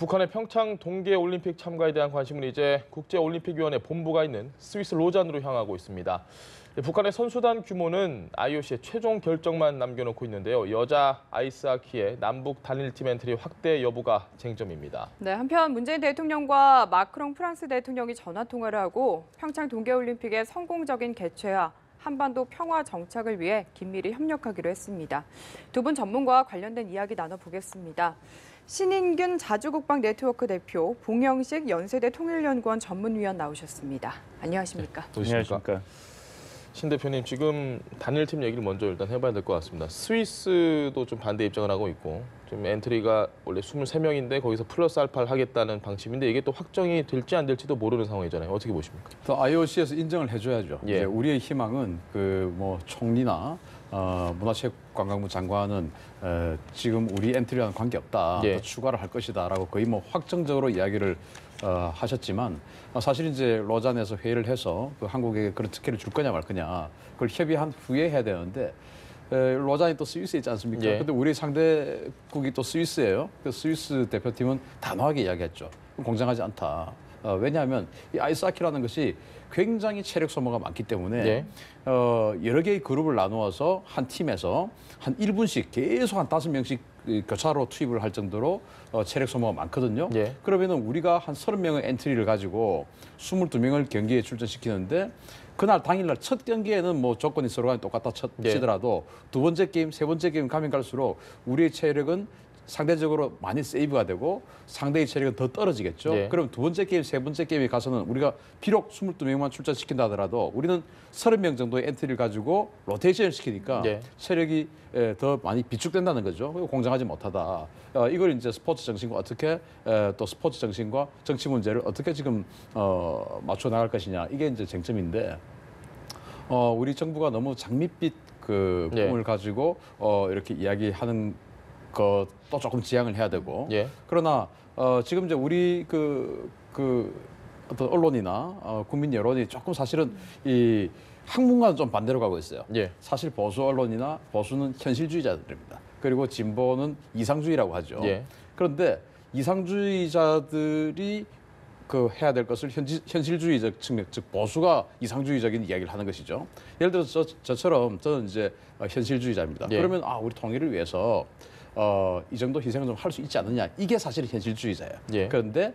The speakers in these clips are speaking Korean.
북한의 평창 동계올림픽 참가에 대한 관심은 이제 국제올림픽위원회 본부가 있는 스위스 로잔으로 향하고 있습니다. 북한의 선수단 규모는 IOC의 최종 결정만 남겨놓고 있는데요. 여자 아이스하키의 남북 단일팀 엔트리 확대 여부가 쟁점입니다. 네, 한편 문재인 대통령과 마크롱 프랑스 대통령이 전화 통화를 하고 평창 동계올림픽의 성공적인 개최와 한반도 평화 정착을 위해 긴밀히 협력하기로 했습니다. 두 분 전문가와 관련된 이야기 나눠보겠습니다. 신인균 자주국방 네트워크 대표, 봉영식 연세대 통일연구원 전문위원 나오셨습니다. 안녕하십니까? 네, 안녕하십니까? 신 대표님, 지금 단일팀 얘기를 먼저 일단 해봐야 될 것 같습니다. 스위스도 좀 반대 입장을 하고 있고, 좀 엔트리가 원래 23명인데 거기서 플러스 알파를 하겠다는 방침인데 이게 또 확정이 될지 안 될지도 모르는 상황이잖아요. 어떻게 보십니까? 또 IOC에서 인정을 해줘야죠. 예. 이제 우리의 희망은 총리나 문화체육관광부 장관은 지금 우리 엔트리와는 관계없다. 예. 더 추가를 할 것이다라고 거의 확정적으로 이야기를 하셨지만 사실 이제 로잔에서 회의를 해서 그 한국에게 그런 특혜를 줄 거냐 말 거냐 그걸 협의한 후에 해야 되는데 로잔이 또 스위스에 있지 않습니까? 예. 근데 우리 상대국이 또 스위스예요. 그 스위스 대표팀은 단호하게 이야기했죠. 공정하지 않다. 왜냐하면 이 아이스하키라는 것이 굉장히 체력 소모가 많기 때문에 예. 여러 개의 그룹을 나누어서 한 팀에서 한 1분씩 계속 한 5명씩 교차로 투입을 할 정도로 체력 소모가 많거든요. 예. 그러면은 우리가 한 30명의 엔트리를 가지고 22명을 경기에 출전시키는데 그날 당일날 첫 경기에는 조건이 서로가 똑같다 치더라도 두 번째 게임, 세 번째 게임 가면 갈수록 우리의 체력은 상대적으로 많이 세이브가 되고 상대의 체력은 더 떨어지겠죠. 예. 그럼 두 번째 게임, 세 번째 게임에 가서는 우리가 비록 22명만 출전시킨다 하더라도 우리는 30명 정도의 엔트리를 가지고 로테이션을 시키니까 예. 체력이 더 많이 비축된다는 거죠. 공정하지 못하다. 이걸 이제 스포츠 정신과 어떻게 또 스포츠 정신과 정치 문제를 어떻게 지금 맞춰 나갈 것이냐 이게 이제 쟁점인데 우리 정부가 너무 장밋빛 그 꿈을 가지고 이렇게 이야기하는 것도 조금 지양을 해야 되고 그러나 지금 이제 우리 어떤 언론이나 국민 여론이 조금 사실은 이 학문과는 좀 반대로 가고 있어요. 사실 보수 언론이나 보수는 현실주의자들입니다. 그리고 진보는 이상주의라고 하죠. 그런데 이상주의자들이 해야 될 것을 현실주의적 측면, 즉 보수가 이상주의적인 이야기를 하는 것이죠. 예를 들어서 저처럼 저는 이제 현실주의자입니다. 그러면 우리 통일을 위해서 이 정도 희생을 좀 할 수 있지 않느냐. 이게 사실 현실주의자예요. 그런데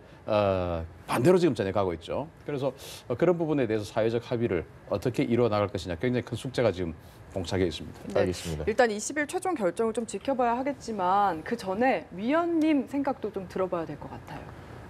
반대로 지금 전해가고 있죠. 그래서 그런 부분에 대해서 사회적 합의를 어떻게 이루어 나갈 것이냐 굉장히 큰 숙제가 지금 봉착해 있습니다. 네, 알겠습니다. 일단 20일 최종 결정을 좀 지켜봐야 하겠지만 그 전에 위원님 생각도 좀 들어봐야 될 것 같아요.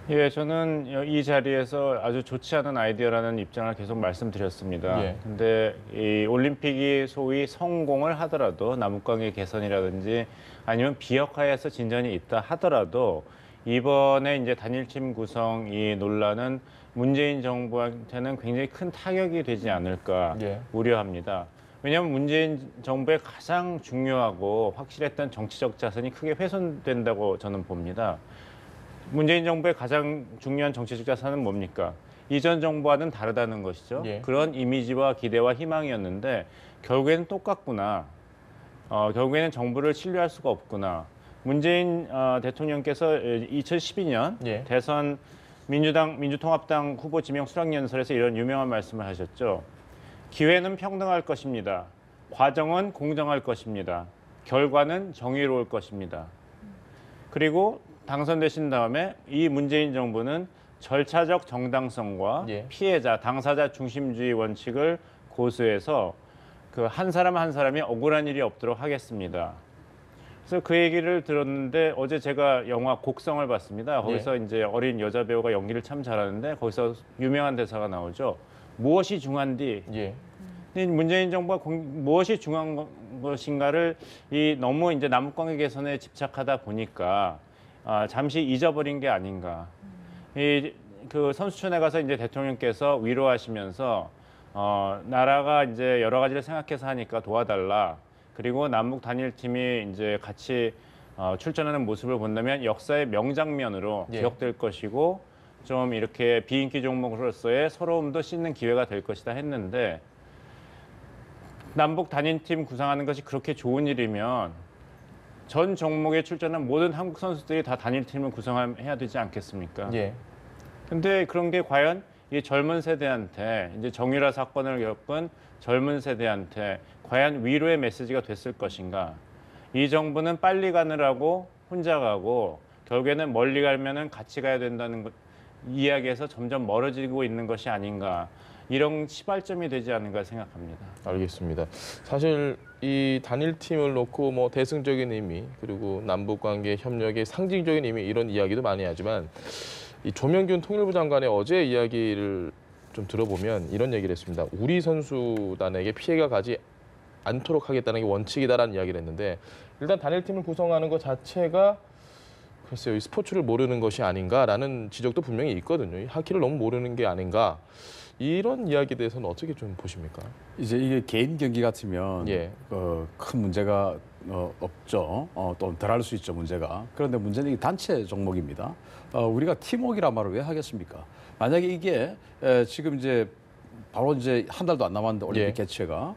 예, 저는 이 자리에서 아주 좋지 않은 아이디어라는 입장을 계속 말씀드렸습니다. 근데 이 올림픽이 소위 성공을 하더라도 남북관계 개선이라든지 아니면 비핵화에서 진전이 있다 하더라도 이번에 이제 단일팀 구성 이 논란은 문재인 정부한테는 굉장히 큰 타격이 되지 않을까 우려합니다. 왜냐하면 문재인 정부의 가장 중요하고 확실했던 정치적 자산이 크게 훼손된다고 저는 봅니다. 문재인 정부의 가장 중요한 정치적 자산은 뭡니까? 이전 정부와는 다르다는 것이죠. 그런 이미지와 기대와 희망이었는데 결국에는 똑같구나. 결국에는 정부를 신뢰할 수가 없구나. 문재인 대통령께서 2012년 대선 민주통합당 후보 지명 수락연설에서 이런 유명한 말씀을 하셨죠. 기회는 평등할 것입니다. 과정은 공정할 것입니다. 결과는 정의로울 것입니다. 그리고 당선되신 다음에 이 문재인 정부는 절차적 정당성과 피해자, 당사자 중심주의 원칙을 고수해서 그 한 사람 한 사람이 억울한 일이 없도록 하겠습니다. 그래서 그 얘기를 들었는데 어제 제가 영화 곡성을 봤습니다. 거기서 이제 어린 여자 배우가 연기를 참 잘하는데 거기서 유명한 대사가 나오죠. 무엇이 중요한디? 문재인 정부가 무엇이 중요한 것인가를 너무 이제 남북관계 개선에 집착하다 보니까 잠시 잊어버린 게 아닌가. 그 선수촌에 가서 이제 대통령께서 위로하시면서 나라가 이제 여러 가지를 생각해서 하니까 도와달라. 그리고 남북 단일팀이 이제 같이 출전하는 모습을 본다면 역사의 명장면으로 기억될 것이고 좀 이렇게 비인기 종목으로서의 서러움도 씻는 기회가 될 것이다 했는데 남북 단일팀 구상하는 것이 그렇게 좋은 일이면 전 종목에 출전한 모든 한국 선수들이 다 단일팀을 구성해야 되지 않겠습니까? 예. 근데 그런 게 과연 이 젊은 세대한테 이제 정유라 사건을 겪은 젊은 세대한테 과연 위로의 메시지가 됐을 것인가? 이 정부는 빨리 가느라고 혼자 가고 결국에는 멀리 가면은 같이 가야 된다는 이야기에서 점점 멀어지고 있는 것이 아닌가? 이런 시발점이 되지 않은가 생각합니다. 알겠습니다. 사실 이 단일팀을 놓고 뭐 대승적인 의미 그리고 남북관계 협력의 상징적인 의미 이런 이야기도 많이 하지만 이 조명균 통일부 장관의 어제 이야기를 좀 들어보면 이런 얘기를 했습니다. 우리 선수단에게 피해가 가지 않도록 하겠다는 게 원칙이다라는 이야기를 했는데 일단 단일팀을 구성하는 것 자체가 글쎄요, 이 스포츠를 모르는 것이 아닌가라는 지적도 분명히 있거든요. 이 하키를 너무 모르는 게 아닌가. 이런 이야기에 대해서는 어떻게 좀 보십니까? 이제 이게 개인 경기 같으면 예. 큰 문제가 없죠. 또 덜할 수 있죠, 문제가. 그런데 문제는 이 단체 종목입니다. 우리가 팀워크란 말을 왜 하겠습니까? 만약에 이게 지금 이제 바로 이제 한 달도 안 남았는데 올림픽 예. 개최가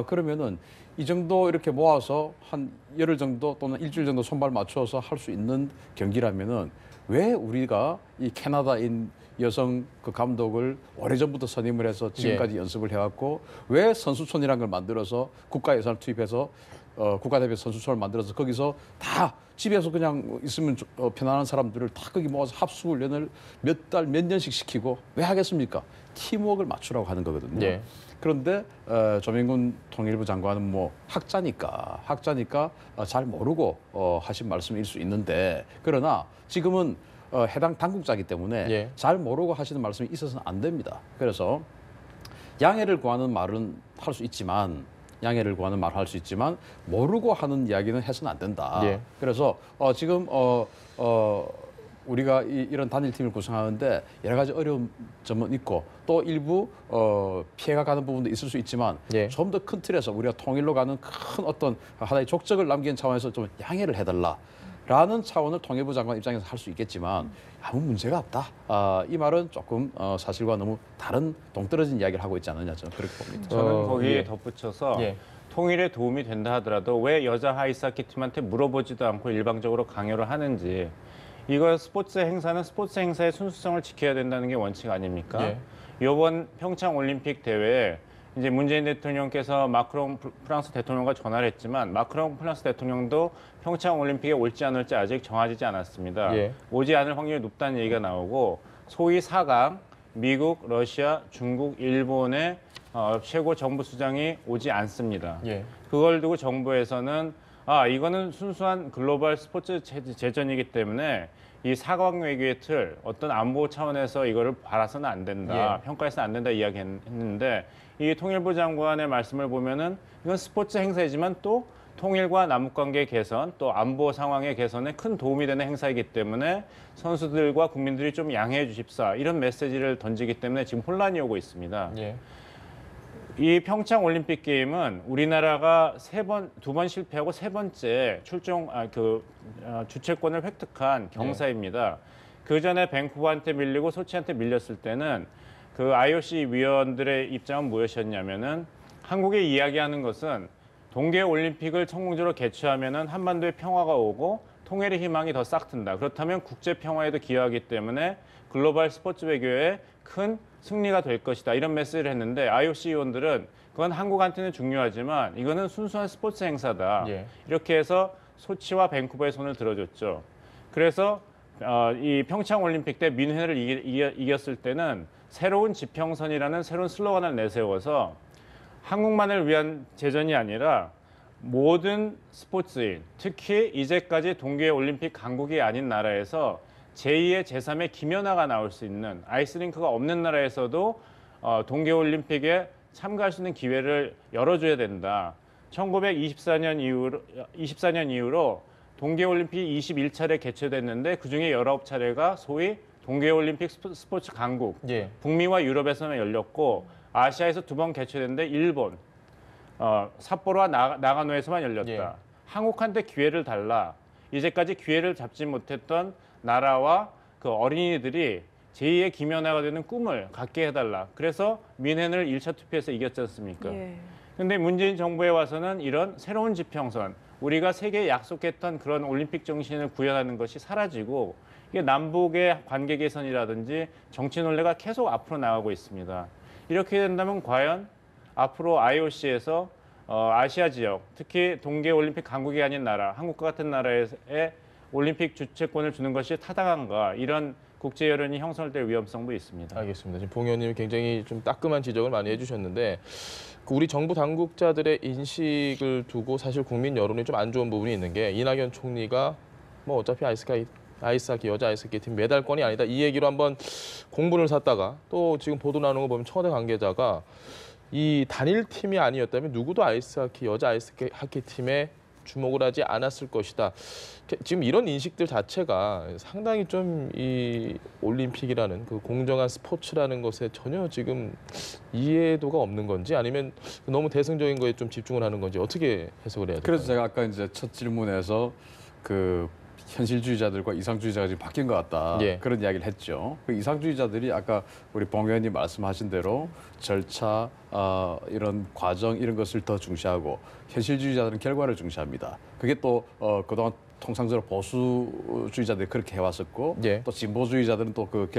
그러면은 이 정도 이렇게 모아서 한 열흘 정도 또는 일주일 정도 손발 맞춰서 할 수 있는 경기라면은 왜 우리가 이 캐나다인 여성 그 감독을 오래전부터 선임을 해서 지금까지 연습을 해왔고 왜 선수촌이라는 걸 만들어서 국가 예산을 투입해서 국가대표 선수촌을 만들어서 거기서 다 집에서 그냥 있으면 편안한 사람들을 다 거기 모아서 합숙훈련을 몇 달, 몇 년씩 시키고 왜 하겠습니까? 팀워크를 맞추라고 하는 거거든요. 예. 그런데 조명균 통일부 장관은 뭐 학자니까 잘 모르고 하신 말씀일 수 있는데 그러나 지금은 해당 당국자이기 때문에 예. 잘 모르고 하시는 말씀이 있어서는 안 됩니다. 그래서 양해를 구하는 말은 할 수 있지만 모르고 하는 이야기는 해서는 안 된다. 예. 그래서 지금 우리가 이런 단일팀을 구성하는데 여러 가지 어려운 점은 있고 또 일부 피해가 가는 부분도 있을 수 있지만 예. 좀 더 큰 틀에서 우리가 통일로 가는 큰 어떤 하나의 족적을 남기는 차원에서 좀 양해를 해달라라는 차원을 통일부 장관 입장에서 할 수 있겠지만 아무 문제가 없다. 이 말은 조금 사실과 너무 다른 동떨어진 이야기를 하고 있지 않느냐 저는 그렇게 봅니다. 저는 거기에 예. 덧붙여서 예. 통일에 도움이 된다 하더라도 왜 여자 하이스하키 팀한테 물어보지도 않고 일방적으로 강요를 하는지 이거 스포츠 행사는 스포츠 행사의 순수성을 지켜야 된다는 게 원칙 아닙니까? 예. 이번 평창 올림픽 대회에 이제 문재인 대통령께서 마크롱 프랑스 대통령과 전화를 했지만 마크롱 프랑스 대통령도 평창 올림픽에 올지 안 올지 아직 정해지지 않았습니다. 예. 오지 않을 확률이 높다는 얘기가 나오고 소위 4강 미국, 러시아, 중국, 일본의 최고 정부 수장이 오지 않습니다. 예. 그걸 두고 정부에서는 이거는 순수한 글로벌 스포츠 재전이기 때문에 이 4강 외교의 틀, 어떤 안보 차원에서 이거를 바라서는 안 된다, 예. 평가해서는 안 된다 이야기했는데 이 통일부 장관의 말씀을 보면은 이건 스포츠 행사이지만 또 통일과 남북관계 개선, 또 안보 상황의 개선에 큰 도움이 되는 행사이기 때문에 선수들과 국민들이 좀 양해해 주십사 이런 메시지를 던지기 때문에 지금 혼란이 오고 있습니다. 예. 이 평창 올림픽 게임은 우리나라가 두 번 실패하고 세 번째 주최권을 획득한 경사입니다. 그 전에 밴쿠버한테 밀리고 소치한테 밀렸을 때는 그 IOC 위원들의 입장은 무엇이었냐면은 한국이 이야기하는 것은 동계 올림픽을 성공적으로 개최하면은 한반도에 평화가 오고 통일의 희망이 더 싹튼다. 그렇다면 국제 평화에도 기여하기 때문에 글로벌 스포츠 외교에 큰 승리가 될 것이다. 이런 메시지를 했는데 IOC 위원들은 그건 한국한테는 중요하지만 이거는 순수한 스포츠 행사다. 예. 이렇게 해서 소치와 밴쿠버의 손을 들어줬죠. 그래서 이 평창 올림픽 때 민회를 이겼을 때는 새로운 지평선이라는 새로운 슬로건을 내세워서 한국만을 위한 제전이 아니라 모든 스포츠인, 특히 이제까지 동계 올림픽 강국이 아닌 나라에서 제2의 제3의 김연아가 나올 수 있는 아이스링크가 없는 나라에서도 동계올림픽에 참가할 수 있는 기회를 열어줘야 된다. 1924년 이후로 동계올림픽이 21차례 개최됐는데 그중에 19차례가 소위 동계올림픽 스포츠 강국, 예. 북미와 유럽에서만 열렸고 아시아에서 2번 개최됐는데 일본, 삿포로와 나가노에서만 열렸다. 예. 한국한테 기회를 달라. 이제까지 기회를 잡지 못했던 나라와 그 어린이들이 제2의 김연아가 되는 꿈을 갖게 해달라. 그래서 민헨을 1차 투표에서 이겼지 않습니까? 예. 근데 문재인 정부에 와서는 이런 새로운 지평선, 우리가 세계에 약속했던 그런 올림픽 정신을 구현하는 것이 사라지고 이게 남북의 관계 개선이라든지 정치 논리가 계속 앞으로 나가고 있습니다. 이렇게 된다면 과연 앞으로 IOC에서 아시아 지역, 특히 동계올림픽 강국이 아닌 나라, 한국과 같은 나라에 올림픽 주최권을 주는 것이 타당한가, 이런 국제 여론이 형성될 위험성도 있습니다. 알겠습니다. 지금 봉 의원님이 굉장히 좀 따끔한 지적을 많이 해주셨는데 우리 정부 당국자들의 인식을 두고 사실 국민 여론이 좀 안 좋은 부분이 있는 게 이낙연 총리가 뭐 어차피 아이스하키 여자 아이스하키 팀 메달권이 아니다 이 얘기로 한번 공분을 샀다가 또 지금 보도 나오는 거 보면 청와대 관계자가 이 단일 팀이 아니었다면 누구도 여자 아이스하키 팀에 주목을 하지 않았을 것이다. 지금 이런 인식들 자체가 상당히 좀 이 올림픽이라는 그 공정한 스포츠라는 것에 전혀 지금 이해도가 없는 건지 아니면 너무 대승적인 거에 좀 집중을 하는 건지 어떻게 해석을 해야 될까요? 그래서 제가 아까 이제 첫 질문에서 그 현실주의자들과 이상주의자가 지금 바뀐 것 같다. 예. 그런 이야기를 했죠. 그 이상주의자들이 아까 우리 봉 의원님 말씀하신 대로 절차, 이런 과정 이런 것을 더 중시하고 현실주의자들은 결과를 중시합니다. 그게 또 그동안 통상적으로 보수주의자들이 그렇게 해왔었고 예. 또 진보주의자들은 또 그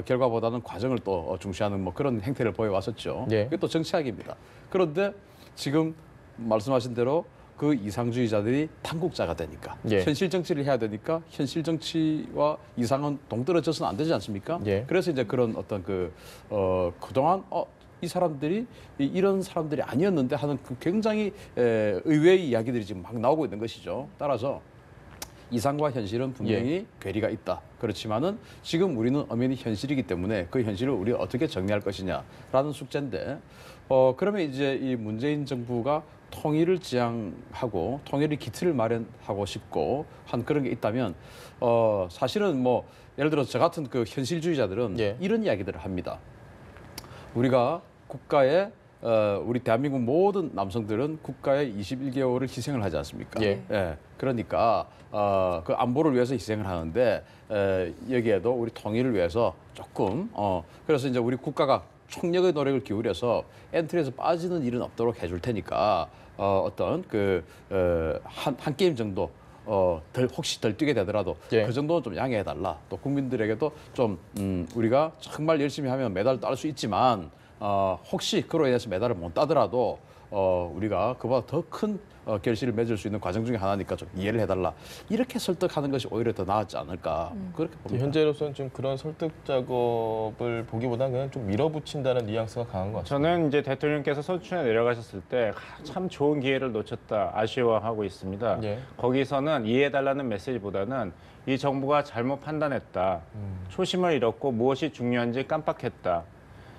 결과보다는 과정을 또 중시하는 뭐 그런 행태를 보여왔었죠. 예. 그게 또 정치학입니다. 그런데 지금 말씀하신 대로 그 이상주의자들이 당국자가 되니까 예. 현실 정치를 해야 되니까 현실 정치와 이상은 동떨어져서는 안 되지 않습니까? 예. 그래서 이제 그런 어떤 그동안 이 사람들이 이런 사람들이 아니었는데 하는 그 굉장히 의외의 이야기들이 지금 막 나오고 있는 것이죠. 따라서 이상과 현실은 분명히 괴리가 있다. 그렇지만은 지금 우리는 엄연히 현실이기 때문에 그 현실을 우리가 어떻게 정리할 것이냐라는 숙제인데 그러면 이제 이 문재인 정부가 통일을 지향하고 통일의 기틀을 마련하고 싶고 한 그런 게 있다면 사실은 뭐 예를 들어서 저 같은 그 현실주의자들은 예. 이런 이야기들을 합니다. 우리가 국가에 우리 대한민국 모든 남성들은 국가에 21개월을 희생을 하지 않습니까? 예. 그러니까 그 안보를 위해서 희생을 하는데 여기에도 우리 통일을 위해서 조금 그래서 이제 우리 국가가 총력의 노력을 기울여서 엔트리에서 빠지는 일은 없도록 해줄 테니까 어떤 한 게임 정도 혹시 덜 뛰게 되더라도 예. 그 정도는 좀 양해해달라. 또 국민들에게도 좀 우리가 정말 열심히 하면 메달을 딸 수 있지만 혹시 그로 인해서 메달을 못 따더라도 우리가 그보다 더 큰 결실을 맺을 수 있는 과정 중에 하나니까 좀 이해를 해달라. 이렇게 설득하는 것이 오히려 더 나았지 않을까. 그렇게 봅니다. 현재로서는 좀 그런 설득 작업을 보기보다는 그냥 좀 밀어붙인다는 뉘앙스가 강한 것 같습니다. 저는 이제 대통령께서 선출에 내려가셨을 때 참 좋은 기회를 놓쳤다 아쉬워하고 있습니다. 예. 거기서는 이해해달라는 메시지보다는 이 정부가 잘못 판단했다. 초심을 잃었고 무엇이 중요한지 깜빡했다.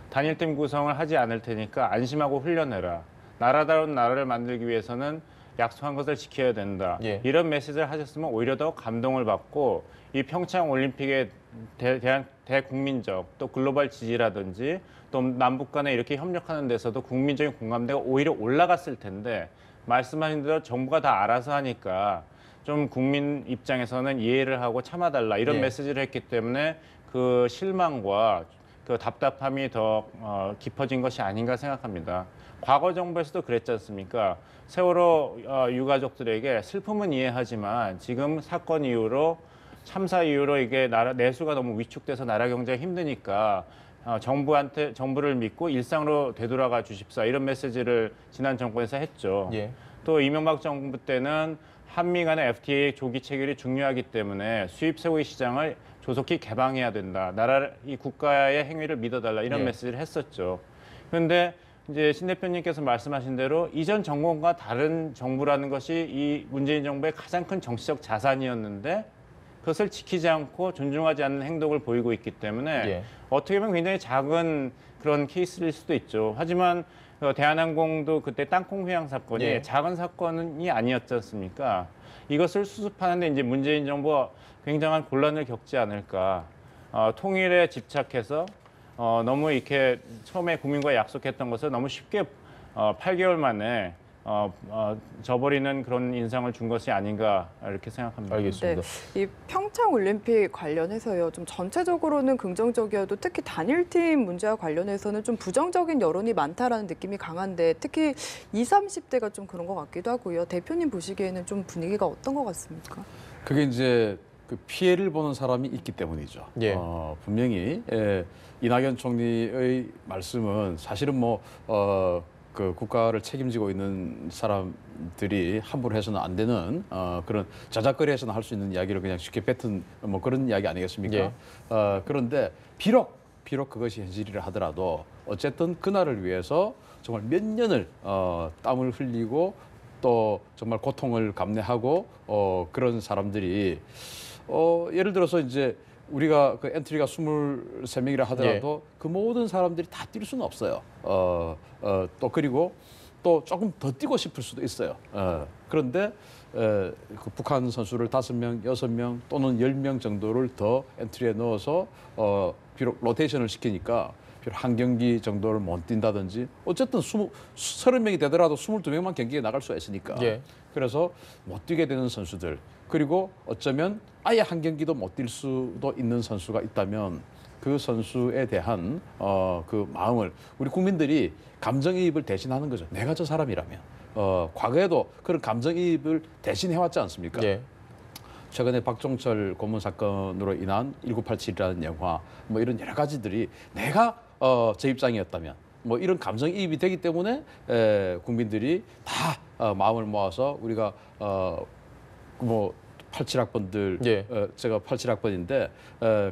단일팀 구성을 하지 않을 테니까 안심하고 훈련해라. 나라다운 나라를 만들기 위해서는 약속한 것을 지켜야 된다. 예. 이런 메시지를 하셨으면 오히려 더 감동을 받고 이 평창 올림픽에 대한 대국민적 또 글로벌 지지라든지 또 남북 간에 이렇게 협력하는 데서도 국민적인 공감대가 오히려 올라갔을 텐데 말씀하신 대로 정부가 다 알아서 하니까 좀 국민 입장에서는 이해를 하고 참아달라 이런 예. 메시지를 했기 때문에 그 실망과 그 답답함이 더 깊어진 것이 아닌가 생각합니다. 과거 정부에서도 그랬지 않습니까? 세월호 유가족들에게 슬픔은 이해하지만 지금 사건 이후로 참사 이후로 이게 나라 내수가 너무 위축돼서 나라 경제가 힘드니까 정부를 믿고 일상으로 되돌아가 주십사 이런 메시지를 지난 정권에서 했죠. 예. 또 이명박 정부 때는 한미 간의 FTA 조기 체결이 중요하기 때문에 수입 새우의 시장을 조속히 개방해야 된다. 이 국가의 행위를 믿어달라 이런 예. 메시지를 했었죠. 그런데 이제 신 대표님께서 말씀하신 대로 이전 정권과 다른 정부라는 것이 이 문재인 정부의 가장 큰 정치적 자산이었는데 그것을 지키지 않고 존중하지 않는 행동을 보이고 있기 때문에 예. 어떻게 보면 굉장히 작은 그런 케이스일 수도 있죠. 하지만 대한항공도 그때 땅콩 휘양 사건이 예. 작은 사건이 아니었지 않습니까? 이것을 수습하는데 이제 문재인 정부가 굉장한 곤란을 겪지 않을까. 통일에 집착해서 너무 이렇게 처음에 국민과 약속했던 것을 너무 쉽게 8개월 만에 저버리는 그런 인상을 준 것이 아닌가 이렇게 생각합니다. 알겠습니다. 네, 이 평창 올림픽 관련해서요. 좀 전체적으로는 긍정적이어도 특히 단일팀 문제와 관련해서는 좀 부정적인 여론이 많다라는 느낌이 강한데 특히 20, 30대가 좀 그런 것 같기도 하고요. 대표님 보시기에는 좀 분위기가 어떤 것 같습니까? 그게 이제 그 피해를 보는 사람이 있기 때문이죠. 예. 분명히 이낙연 총리의 말씀은 사실은 그 국가를 책임지고 있는 사람들이 함부로 해서는 안 되는 그런 자작거리에서는 할 수 있는 이야기를 그냥 쉽게 뱉은 그런 이야기 아니겠습니까? 예. 그런데 비록 그것이 현실이라 하더라도 어쨌든 그날을 위해서 정말 몇 년을 땀을 흘리고 또 정말 고통을 감내하고 그런 사람들이 예를 들어서 이제 우리가 그 엔트리가 23명이라 하더라도 그 모든 사람들이 다 뛸 수는 없어요. 또 그리고 또 조금 더 뛰고 싶을 수도 있어요. 그런데 그 북한 선수를 5명, 6명 또는 10명 정도를 더 엔트리에 넣어서 비록 로테이션을 시키니까 비록 한 경기 정도를 못 뛴다든지 어쨌든 30명이 되더라도 22명만 경기에 나갈 수가 있으니까. 예. 그래서 못 뛰게 되는 선수들 그리고 어쩌면 아예 한 경기도 못 뛸 수도 있는 선수가 있다면 그 선수에 대한 그 마음을 우리 국민들이 감정이입을 대신하는 거죠. 내가 저 사람이라면 과거에도 그런 감정이입을 대신해왔지 않습니까? 예. 최근에 박종철 고문 사건으로 인한 1987이라는 영화 이런 여러 가지들이 내가 제 입장이었다면 이런 감정이입이 되기 때문에 국민들이 다 마음을 모아서 우리가 87학번들 예. 제가 87학번인데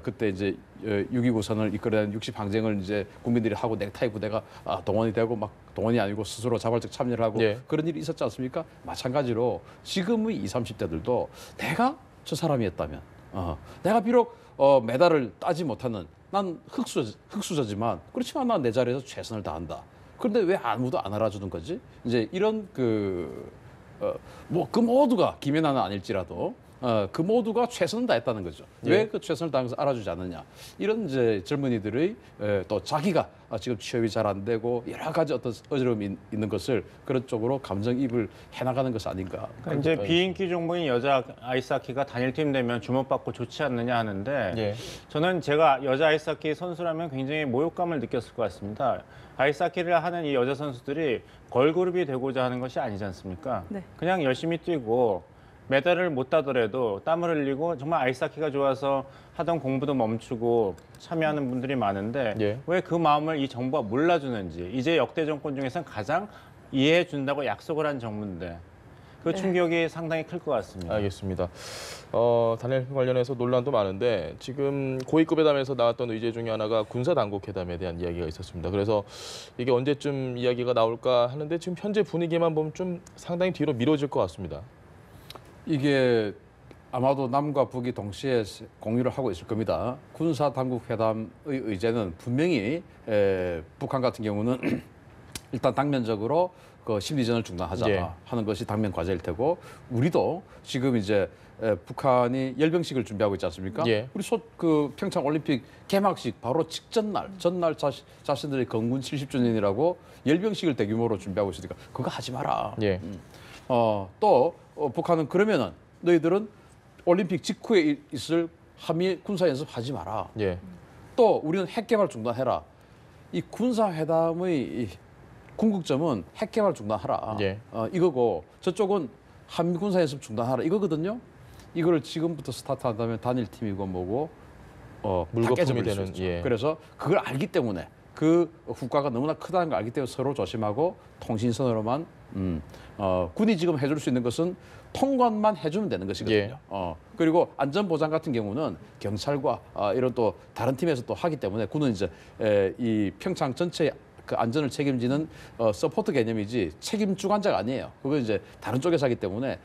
그때 이제 6.29선을 이끌어낸 60항쟁을 이제 국민들이 하고 넥타이 부대가 동원이 되고 막 동원이 아니고 스스로 자발적 참여를 하고 예. 그런 일이 있었지 않습니까? 마찬가지로 지금의 20, 30대들도 내가 저 사람이었다면 내가 비록 메달을 따지 못하는 난 흙수저지만 그렇지만 난 내 자리에서 최선을 다한다. 그런데 왜 아무도 안 알아주는 거지? 이제 이런 그 모두가 김연아는 아닐지라도 그 모두가 최선을 다했다는 거죠. 예. 왜 그 최선을 다해서 알아주지 않느냐? 이런 이제 젊은이들의 또 자기가 지금 취업이 잘 안 되고 여러 가지 어떤 어려움이 있는 것을 그런 쪽으로 감정이입을 해나가는 것이 아닌가. 그러니까 이제 비인기 종목인 여자 아이스하키가 단일팀 되면 주목받고 좋지 않느냐 하는데 예. 저는 제가 여자 아이스하키 선수라면 굉장히 모욕감을 느꼈을 것 같습니다. 아이스하키를 하는 이 여자 선수들이 걸그룹이 되고자 하는 것이 아니지 않습니까? 네. 그냥 열심히 뛰고 메달을 못 따더라도 땀을 흘리고 정말 아이스하키가 좋아서 하던 공부도 멈추고 참여하는 분들이 많은데 예. 왜 그 마음을 이 정부가 몰라주는지 이제 역대 정권 중에서는 가장 이해해 준다고 약속을 한 정부인데 그 충격이 상당히 클 것 같습니다. 알겠습니다. 단일 관련해서 논란도 많은데 지금 고위급회담에서 나왔던 의제 중에 하나가 군사당국회담에 대한 이야기가 있었습니다. 그래서 이게 언제쯤 이야기가 나올까 하는데 지금 현재 분위기만 보면 좀 상당히 뒤로 미뤄질 것 같습니다. 이게 아마도 남과 북이 동시에 공유를 하고 있을 겁니다. 군사당국회담의 의제는 분명히 북한 같은 경우는 일단 당면적으로 그 심리전을 중단하자 예. 하는 것이 당면 과제일 테고 우리도 지금 이제 북한이 열병식을 준비하고 있지 않습니까? 예. 우리 그 평창 올림픽 개막식 바로 전날 자신들의 건군 70주년이라고 열병식을 대규모로 준비하고 있으니까 그거 하지 마라. 예. 또 북한은 그러면은 너희들은 올림픽 직후에 있을 한미 군사 연습 하지 마라. 예. 또 우리는 핵 개발 중단해라. 이 군사 회담의 이 궁극점은 핵 개발 중단하라. 예. 이거고 저쪽은 한미 군사 연습 중단하라. 이거거든요. 이거를 지금부터 스타트한다면 단일 팀이고 뭐고 다 물거품이 깨져버릴 수 되는, 있죠. 예. 그래서 그걸 알기 때문에 그 후과가 너무나 크다는 걸 알기 때문에 서로 조심하고 통신선으로만 군이 지금 해줄 수 있는 것은 통관만 해주면 되는 것이거든요. 예. 그리고 안전보장 같은 경우는 경찰과 이런 또 다른 팀에서 또 하기 때문에 군은 이제 이 평창 전체 그 안전을 책임지는 서포트 개념이지 책임 주관자가 아니에요. 그건 이제 다른 쪽에서 하기 때문에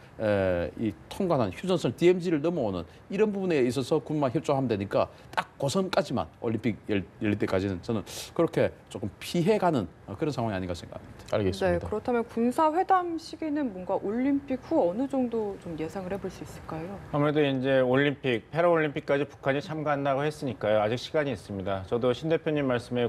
이 통관한 휴전선 DMZ를 넘어오는 이런 부분에 있어서 군만 협조하면 되니까 딱 그 선까지만 올림픽 열릴 때까지는 저는 그렇게 조금 피해가는 그런 상황이 아닌가 생각합니다. 알겠습니다. 네, 그렇다면 군사회담 시기는 뭔가 올림픽 후 어느 정도 좀 예상을 해볼 수 있을까요? 아무래도 이제 올림픽, 패럴림픽까지 북한이 참가한다고 했으니까요. 아직 시간이 있습니다. 저도 신 대표님 말씀에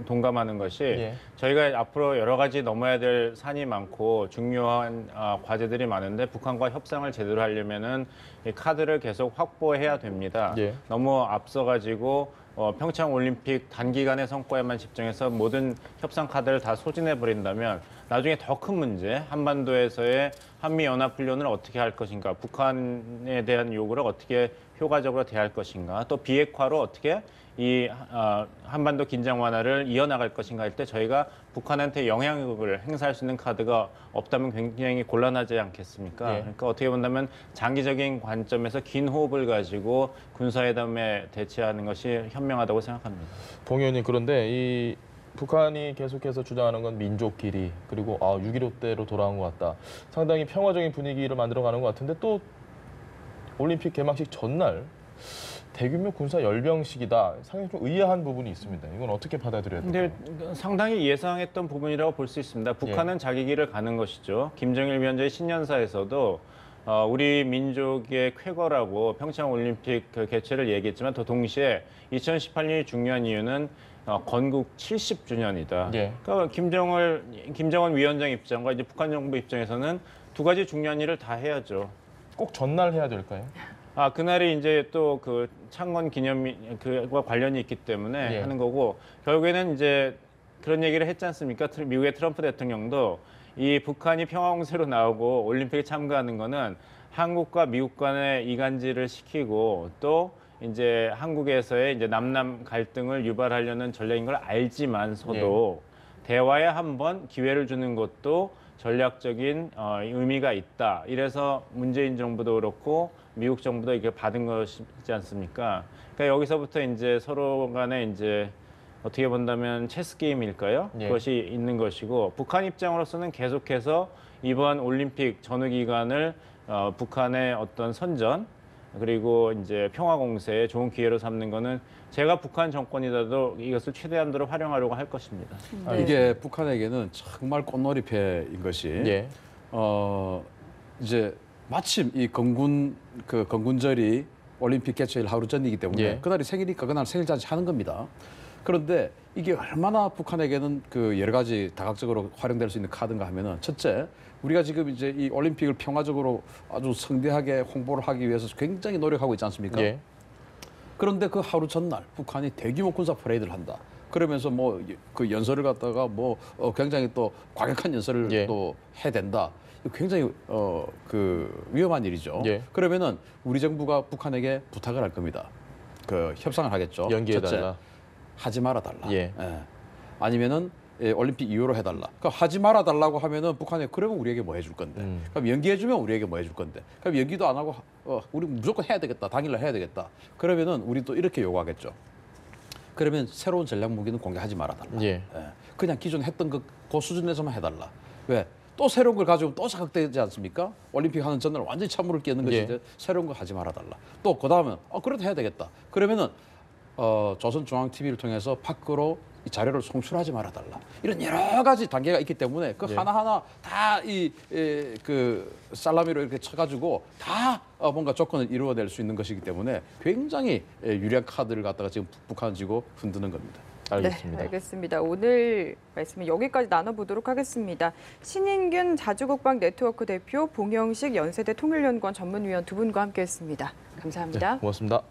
동감하는 것이 예. 저희가 앞으로 여러 가지 넘어야 될 산이 많고 중요한 과제들이 많은데 북한과 협상을 제대로 하려면은 이 카드를 계속 확보해야 됩니다. 예. 너무 앞서가지고 평창 올림픽 단기간의 성과에만 집중해서 모든 협상 카드를 다 소진해 버린다면 나중에 더 큰 문제, 한반도에서의 한미 연합 훈련을 어떻게 할 것인가, 북한에 대한 요구를 어떻게 효과적으로 대할 것인가, 또 비핵화로 어떻게 이 한반도 긴장 완화를 이어나갈 것인가 할 때 저희가 북한한테 영향력을 행사할 수 있는 카드가 없다면 굉장히 곤란하지 않겠습니까? 예. 그러니까 어떻게 본다면 장기적인 관점에서 긴 호흡을 가지고 군사회담에 대처하는 것이 현명하다고 생각합니다. 봉 의원님, 그런데 이 북한이 계속해서 주장하는 건 민족끼리, 그리고 6.15 때로 돌아온 것 같다. 상당히 평화적인 분위기를 만들어가는 것 같은데 또 올림픽 개막식 전날 대규모 군사 열병식이다. 상당히 좀 의아한 부분이 있습니다. 이건 어떻게 받아들여야 될까요? 근데 상당히 예상했던 부분이라고 볼 수 있습니다. 북한은 자기 길을 가는 것이죠. 김정일 위원장의 신년사에서도 우리 민족의 쾌거라고 평창 올림픽 그 개최를 얘기했지만 또 동시에 2018년이 중요한 이유는 건국 70주년이다. 예. 그러니까 김정은 위원장 입장과 이제 북한 정부 입장에서는 두 가지 중요한 일을 다 해야죠. 꼭 전날 해야 될까요? 그날이 이제 또 그 창건 기념이 그와 관련이 있기 때문에 예. 하는 거고 결국에는 이제 그런 얘기를 했지 않습니까? 미국의 트럼프 대통령도 이 북한이 평화공세로 나오고 올림픽에 참가하는 거는 한국과 미국 간의 이간질을 시키고 또 이제 한국에서의 이제 남남 갈등을 유발하려는 전략인 걸 알지만서도 대화에 한번 기회를 주는 것도 전략적인 의미가 있다. 이래서 문재인 정부도 그렇고 미국 정부도 이게 받은 것이지 않습니까? 그러니까 여기서부터 이제 서로 간에 이제 어떻게 본다면 체스 게임일까요? 예. 그것이 있는 것이고 북한 입장으로서는 계속해서 이번 올림픽 전후 기간을 북한의 어떤 선전 그리고 이제 평화 공세에 좋은 기회로 삼는 거는 제가 북한 정권이라도 이것을 최대한도로 활용하려고 할 것입니다. 네. 이게 북한에게는 정말 꽃놀이패인 것이 예. 이제 마침 이 건군절이 올림픽 개최일 하루 전이기 때문에 예. 그날이 생일이니까 그날 생일 잔치 하는 겁니다. 그런데 이게 얼마나 북한에게는 그 여러 가지 다각적으로 활용될 수 있는 카드인가 하면은 첫째, 우리가 지금 이제 이 올림픽을 평화적으로 아주 성대하게 홍보를 하기 위해서 굉장히 노력하고 있지 않습니까? 예. 그런데 그 하루 전날 북한이 대규모 군사 퍼레이드를 한다. 그러면서 뭐 그 연설을 갖다가 뭐 굉장히 또 과격한 연설을 예. 또 해야 된다. 굉장히 그 위험한 일이죠. 예. 그러면은 우리 정부가 북한에게 부탁을 할 겁니다. 그 협상을 하겠죠. 연기해달라. 첫째, 하지 말아 달라. 예. 아니면은 올림픽 이후로 해달라. 그럼 하지 말아 달라고 하면은 북한에 그러면 우리에게 뭐 해줄 건데. 그럼 연기해주면 우리에게 뭐 해줄 건데. 그럼 연기도 안 하고 우리 무조건 해야 되겠다. 당일날 해야 되겠다. 그러면은 우리 또 이렇게 요구하겠죠. 그러면 새로운 전략 무기는 공개하지 말아 달라. 예. 그냥 기존 했던 그 수준에서만 해달라. 왜? 또 새로운 걸 가지고 또 자극되지 않습니까? 올림픽 하는 전날 완전히 찬물을 끼얹는 것인데 예. 새로운 거 하지 말아 달라. 또 그 다음은 그래도 해야 되겠다. 그러면은 조선중앙TV를 통해서 밖으로 이 자료를 송출하지 말아 달라. 이런 여러 가지 단계가 있기 때문에 그 예. 하나하나 다 그 살라미로 이렇게 쳐가지고 다 뭔가 조건을 이루어낼 수 있는 것이기 때문에 굉장히 유리한 카드를 갖다가 지금 북한은 지고 흔드는 겁니다. 알겠습니다. 네, 알겠습니다. 오늘 말씀은 여기까지 나눠보도록 하겠습니다. 신인균 자주국방 네트워크 대표, 봉영식 연세대 통일연구원 전문위원 두 분과 함께했습니다. 감사합니다. 고맙습니다.